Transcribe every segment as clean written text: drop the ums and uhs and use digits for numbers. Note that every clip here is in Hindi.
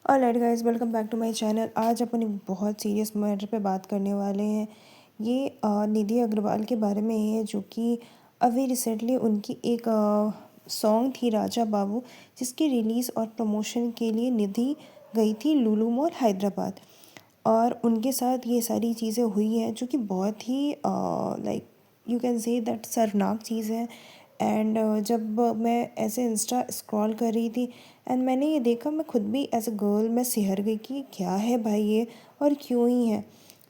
Alright guys, welcome back to my channel. आज अपन एक बहुत सीरियस मैटर पे बात करने वाले हैं। ये निधि अग्रवाल के बारे में है, जो कि अभी रिसेंटली उनकी एक सॉन्ग थी राजा बाबू, जिसकी रिलीज़ और प्रमोशन के लिए निधि गई थी लुलु मॉल हैदराबाद। और उनके साथ ये सारी चीज़ें हुई हैं, जो कि बहुत ही like you can say that शर्मनाक चीज़ है। एंड जब मैं ऐसे इंस्टा स्क्रॉल कर रही थी एंड मैंने ये देखा, मैं खुद भी एज अ गर्ल मैं सिहर गई कि क्या है भाई ये, और क्यों ही है।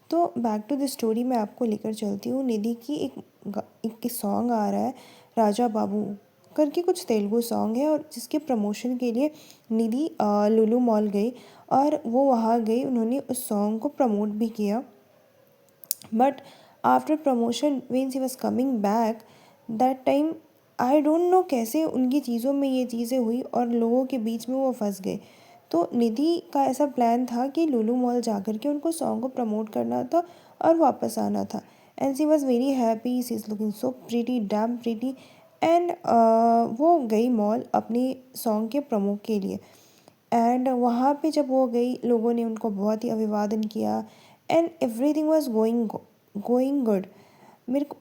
तो बैक टू द स्टोरी मैं आपको लेकर चलती हूँ। निधि की एक सॉन्ग आ रहा है राजा बाबू करके, कुछ तेलुगु सॉन्ग है, और जिसके प्रमोशन के लिए निधि लुलु मॉल गई और वो वहाँ गई, उन्होंने उस सॉन्ग को प्रमोट भी किया। But after promotion when she was coming back that time, I don't know कैसे उनकी चीज़ों में ये चीज़ें हुई और लोगों के बीच में वो फंस गए। तो निधि का ऐसा प्लान था कि लुलु मॉल जा कर के उनको सॉन्ग को प्रमोट करना था और वापस आना था। And she was very happy, she is looking so pretty, dam pretty. And वो गई मॉल अपनी सॉन्ग के प्रमो के लिए। एंड वहाँ पे जब वो गई, लोगों ने उनको बहुत ही अभिवादन किया and everything was going good.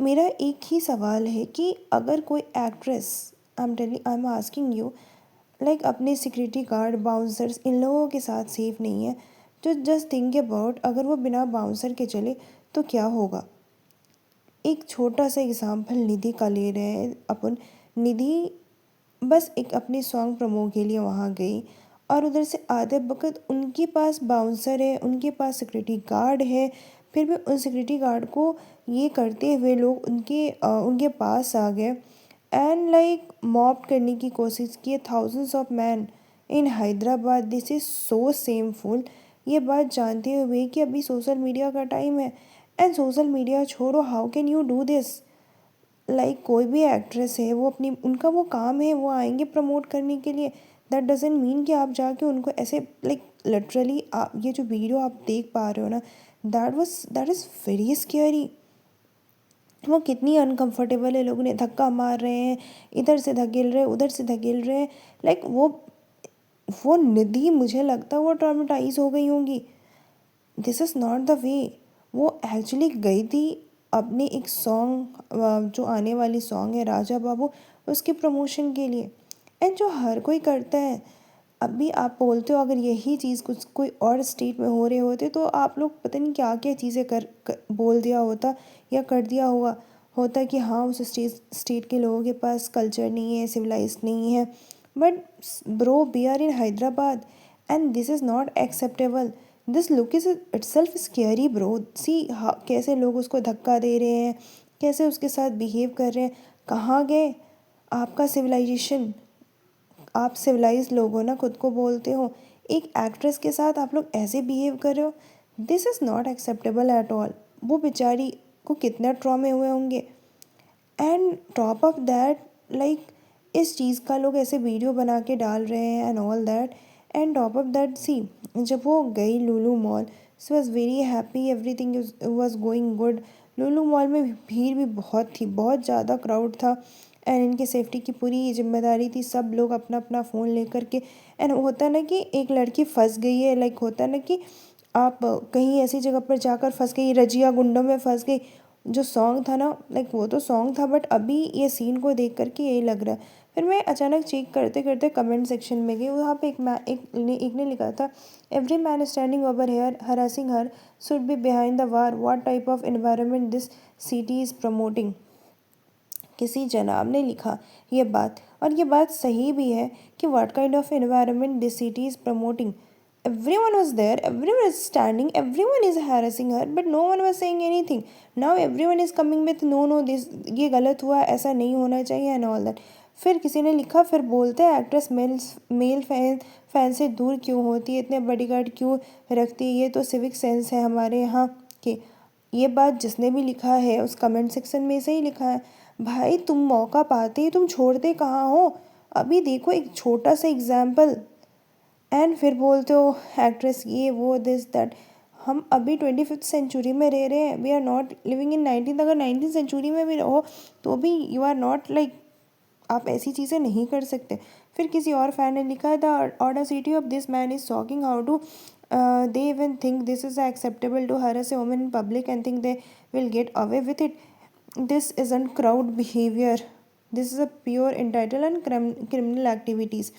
मेरा एक ही सवाल है कि अगर कोई actress, I am asking you, like अपने सिक्योरिटी गार्ड, बाउंसर्स, इन लोगों के साथ सेफ नहीं है, तो जस्ट थिंक अबाउट अगर वो बिना बाउंसर के चले तो क्या होगा। एक छोटा सा एग्जाम्पल निधि का ले रहे हैं अपन। निधि बस एक अपने सॉन्ग प्रमो के लिए वहाँ गई और उधर से आते वक्त उनके पास बाउंसर है, उनके पास सिक्योरिटी गार्ड है, फिर भी उन सिक्योरिटी गार्ड को ये करते हुए लोग उनके पास आ गए एंड लाइक मॉब करने की कोशिश की। Thousands of man in Hyderabad, this is so shameful. ये बात जानते हुए कि अभी सोशल मीडिया का टाइम है, एंड सोशल मीडिया छोड़ो, how can you do this. Like कोई भी एक्ट्रेस है, वो अपनी, उनका वो काम है, वो आएंगे प्रमोट करने के लिए। दैट डजेंट मीन कि आप जाके उनको ऐसे लाइक लिटरली, आप ये जो वीडियो आप देख पा रहे हो ना, दैट इज़ वेरी स्केरी। वो कितनी अनकंफर्टेबल है, लोग उन्हें धक्का मार रहे हैं, इधर से धकेल रहे हैं, उधर से धकेल रहे हैं। लाइक वो निधि, मुझे लगता है वो ट्रॉमेटाइज हो गई होंगी। This is not the way. वो एक्चुअली गई थी अपने एक सॉन्ग, जो आने वाली सॉन्ग है राजा बाबू, उसके प्रमोशन के लिए। एंड जो हर कोई करता है, अभी आप बोलते हो अगर यही चीज़ कुछ कोई और स्टेट में हो रहे होते तो आप लोग पता नहीं क्या क्या चीज़ें बोल दिया होता या कर दिया होता कि हाँ, उस स्टेट के लोगों के पास कल्चर नहीं है, सिविलाइज नहीं है। But bro, we are in Hyderabad and this is not acceptable. This look is itself scary bro. See कैसे लोग उसको धक्का दे रहे हैं, कैसे उसके साथ बिहेव कर रहे हैं। कहाँ गए आपका सिविलाइजेशन? आप सिविलाइज लोग हो ना, खुद को बोलते हो। एक एक्ट्रेस के साथ आप लोग ऐसे बिहेव कर रहे हो, this is not acceptable at all. वो बेचारी को कितना ट्रॉमे हुए होंगे। And top of that, like इस चीज़ का लोग ऐसे वीडियो बना के डाल रहे हैं and all that. And top of that, see जब वो गई Lulu mall, she was very happy, everything was going good. Lulu mall में भीड़ भी बहुत थी, बहुत ज़्यादा क्राउड था। एंड इनकी सेफ्टी की पूरी जिम्मेदारी थी, सब लोग अपना अपना फ़ोन लेकर के। एंड होता है ना कि एक लड़की फंस गई है, लाइक होता है ना कि आप कहीं ऐसी जगह पर जाकर फंस गई, रजिया गुंडों में फंस गई। जो सॉन्ग था ना, लाइक वो तो सॉन्ग था, बट अभी ये सीन को देख करके यही लग रहा है। फिर मैं अचानक चेक करते करते कमेंट सेक्शन में गई, वहाँ पे एक ने लिखा था, every man standing over here harassing her should be behind the war, what type of environment this city is promoting. किसी जनाब ने लिखा ये बात, और ये बात सही भी है कि what kind of environment this city is promoting. Everyone was there, everyone is standing, everyone is harassing her, but no one was saying anything. Now everyone is coming with no this, ये गलत हुआ, ऐसा नहीं होना चाहिए एंड ऑल दैट। फिर किसी ने लिखा, फिर बोलते हैं एक्ट्रेस मेल फैन से दूर क्यों होती है, इतने बॉडीगार्ड क्यों रखती है, ये तो सिविक सेंस है हमारे यहाँ के। ये बात जिसने भी लिखा है उस कमेंट सेक्शन में से ही लिखा है। भाई, तुम मौका पाते ही तुम छोड़ते कहाँ हो? अभी देखो एक छोटा सा एग्जाम्पल, एंड फिर बोलते हो एक्ट्रेस ये वो दिस दैट। हम अभी 25th सेंचुरी में रह रहे हैं, we are not living in 19th। अगर 19th सेंचुरी में भी रहो तो भी यू आर नॉट लाइक, आप ऐसी चीज़ें नहीं कर सकते। फिर किसी और फैन ने लिखा है the audacity of this man is shocking, how to they even think this is acceptable to harass a woman in public and think they will get away with it. This isn't crowd behavior. This is a pure entitled and criminal activities.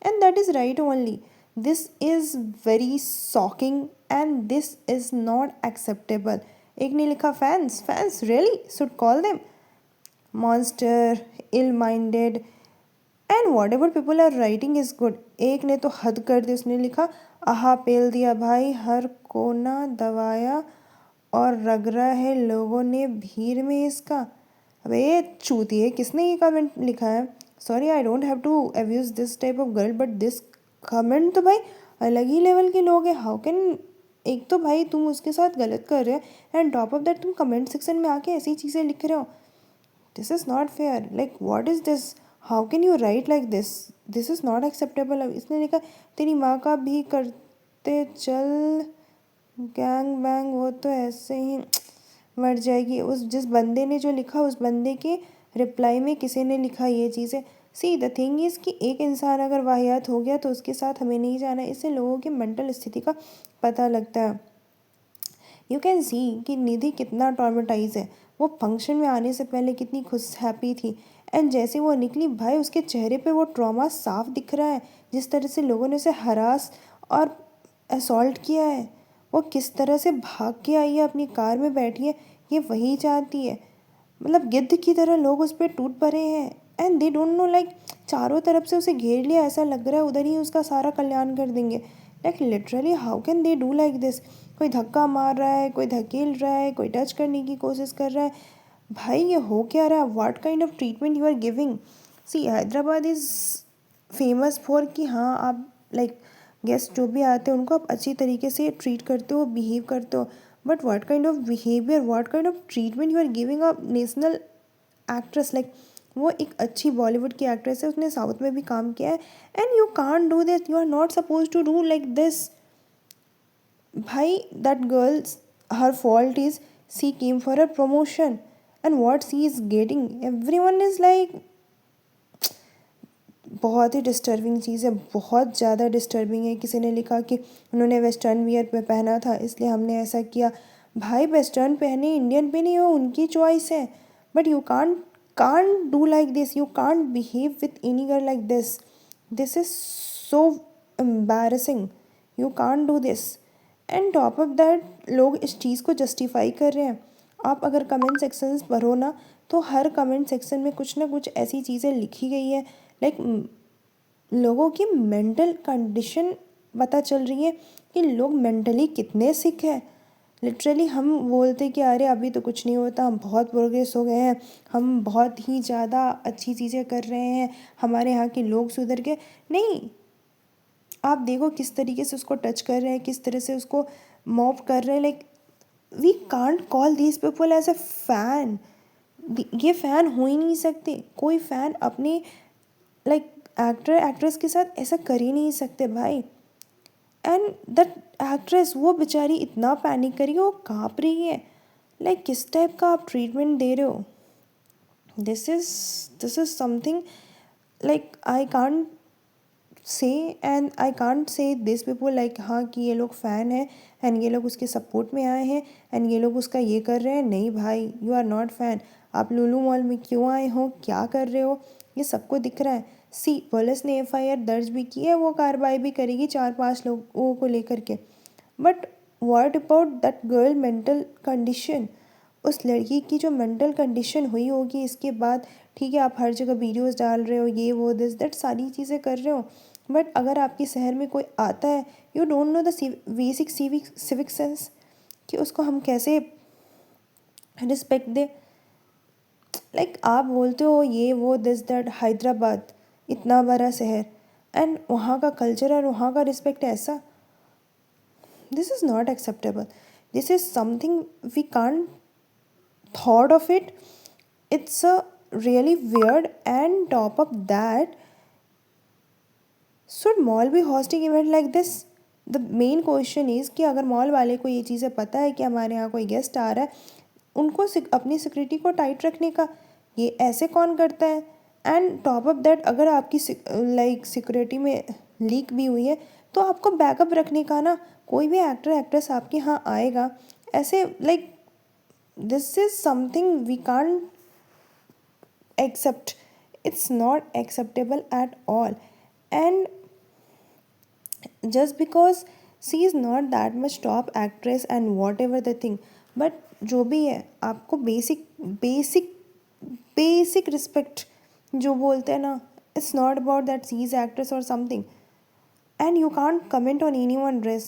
And that is right only. This is very shocking and this is not acceptable. एक ने लिखा fans really should call them monster, ill-minded and whatever people are writing is good. एक ने तो हद कर दी, उसने लिखा आहा पेल दिया भाई, हर कोना दबाया और रगड़ा है लोगों ने भीड़ में इसका। अबे ये चूतिए, किसने ये कमेंट लिखा है? Sorry I don't have to abuse this type of girl but this comment तो भाई अलग ही लेवल के लोग हैं। हाउ कैन, एक तो भाई तुम उसके साथ गलत कर रहे हो एंड टॉप ऑफ दैट तुम कमेंट सेक्शन में आके ऐसी चीज़ें लिख रहे हो। This is not fair, like what is this, how can you right like this, this is not acceptable. अब इसने लिखा तेरी माँ का भी करते चल गैंग बैंग, वो तो ऐसे ही मर जाएगी। उस जिस बंदे ने जो लिखा उस बंदे के रिप्लाई में किसी ने लिखा ये चीज़ें। सी द थिंग इज़ कि एक इंसान अगर वाहियात हो गया तो उसके साथ हमें नहीं जाना है। इससे लोगों की मेंटल स्थिति का पता लगता है। यू कैन सी कि निधि कितना ट्रॉमेटाइज है। वो फंक्शन में आने से पहले कितनी खुश हैप्पी थी एंड जैसे वो निकली भाई उसके चेहरे पे वो ट्रॉमा साफ दिख रहा है। जिस तरह से लोगों ने उसे हरास और असॉल्ट किया है, वो किस तरह से भाग के आई है, अपनी कार में बैठी है, ये वही चाहती है। मतलब गिद्ध की तरह लोग उस पर टूट पड़े हैं and they don't know, like चारों तरफ से उसे घेर लिया, ऐसा लग रहा है उधर ही उसका सारा कल्याण कर देंगे। Like literally how can they do like this. कोई धक्का मार रहा है, कोई धकेल रहा है, कोई टच करने की कोशिश कर रहा है। भाई ये हो क्या रहा है? What kind of treatment you are giving? See Hyderabad is famous for कि हाँ आप लाइक गेस्ट जो भी आते हैं उनको आप अच्छी तरीके से ट्रीट करते हो, बिहेव करते हो, but what kind of behaviour, what kind of treatment you are giving a national actress. Like वो एक अच्छी बॉलीवुड की एक्ट्रेस है, उसने साउथ में भी काम किया है and you can't do this, you are not suppose to do like this. भाई that girl's her fault is she came for a promotion and what she is getting, everyone is like, बहुत ही डिस्टर्बिंग चीज़ है, बहुत ज़्यादा डिस्टर्बिंग है। किसी ने लिखा कि उन्होंने वेस्टर्न वियर पे पहना था इसलिए हमने ऐसा किया। भाई वेस्टर्न पहने इंडियन पे नहीं, हो उनकी चॉइस है, but you can't do like this, you can't behave with any girl like this. This is so embarrassing, you can't do this. And top of that लोग इस चीज़ को जस्टिफाई कर रहे हैं। आप अगर कमेंट सेक्शंस पढ़ो ना तो हर कमेंट सेक्शन में कुछ ना कुछ ऐसी चीज़ें लिखी गई है, लाइक लोगों की मेंटल कंडीशन पता चल रही है कि लोग मेंटली कितने सिक हैं। लिटरली हम बोलते कि अरे अभी तो कुछ नहीं होता, हम बहुत प्रोग्रेस हो गए हैं, हम बहुत ही ज़्यादा अच्छी चीज़ें कर रहे हैं, हमारे यहाँ के लोग सुधर गए। नहीं, आप देखो किस तरीके से उसको टच कर रहे हैं, किस तरह से उसको मॉब कर रहे हैं। Like we can't call these people as a fan. ये फ़ैन हो ही नहीं सकते। कोई फ़ैन अपने लाइक एक्टर एक्ट्रेस के साथ ऐसा कर ही नहीं सकते भाई। एंड दैट एक्ट्रेस वो बेचारी इतना पैनिक करी है, वो काँप रही है। लाइक किस टाइप का आप ट्रीटमेंट दे रहे हो? This is something like I can't say and I can't say this people like हाँ कि ये लोग फ़ैन हैं एंड ये लोग उसके सपोर्ट में आए हैं एंड ये लोग उसका ये कर रहे हैं। नहीं भाई, यू आर नॉट फ़ैन। आप लुलु मॉल में क्यों आए हो, क्या कर रहे हो, ये सबको दिख रहा है। सी पुलिस ने FIR दर्ज भी की है, वो कार्रवाई भी करेगी 4-5 लोगों को लेकर के। But what about that girl mental condition? उस लड़की की जो मेंटल कंडीशन हुई होगी इसके बाद, ठीक है आप हर जगह वीडियोस डाल रहे हो, ये वो दिस दैट सारी चीज़ें कर रहे हो, बट अगर आपके शहर में कोई आता है, you don't know the basic civic sense कि उसको हम कैसे रिस्पेक्ट दे। लाइक आप बोलते हो ये वो दिस दैट, हैदराबाद इतना बड़ा शहर एंड वहाँ का कल्चर और वहाँ का रिस्पेक्ट ऐसा, this is not acceptable. This is something we can't thought of it. It's a really weird and top of that, should mall be hosting event like this? The main question is कि अगर मॉल वाले को ये चीज़ें पता है कि हमारे यहाँ कोई गेस्ट आ रहा है, उनको अपनी सिक्योरिटी को टाइट रखने का ये ऐसे कौन करता है? एंड टॉप अप दैट अगर आपकी लाइक सिक्योरिटी में लीक भी हुई है तो आपको बैकअप रखने का ना, कोई भी एक्टर एक्ट्रेस आपके यहाँ आएगा ऐसे like this is something we can't accept. It's not acceptable at all. And just because she is not that much top actress and whatever the thing, but जो भी है आपको बेसिक बेसिक बेसिक रिस्पेक्ट जो बोलते हैं ना, it's not about that she is actress और something. And you can't comment on anyone's dress.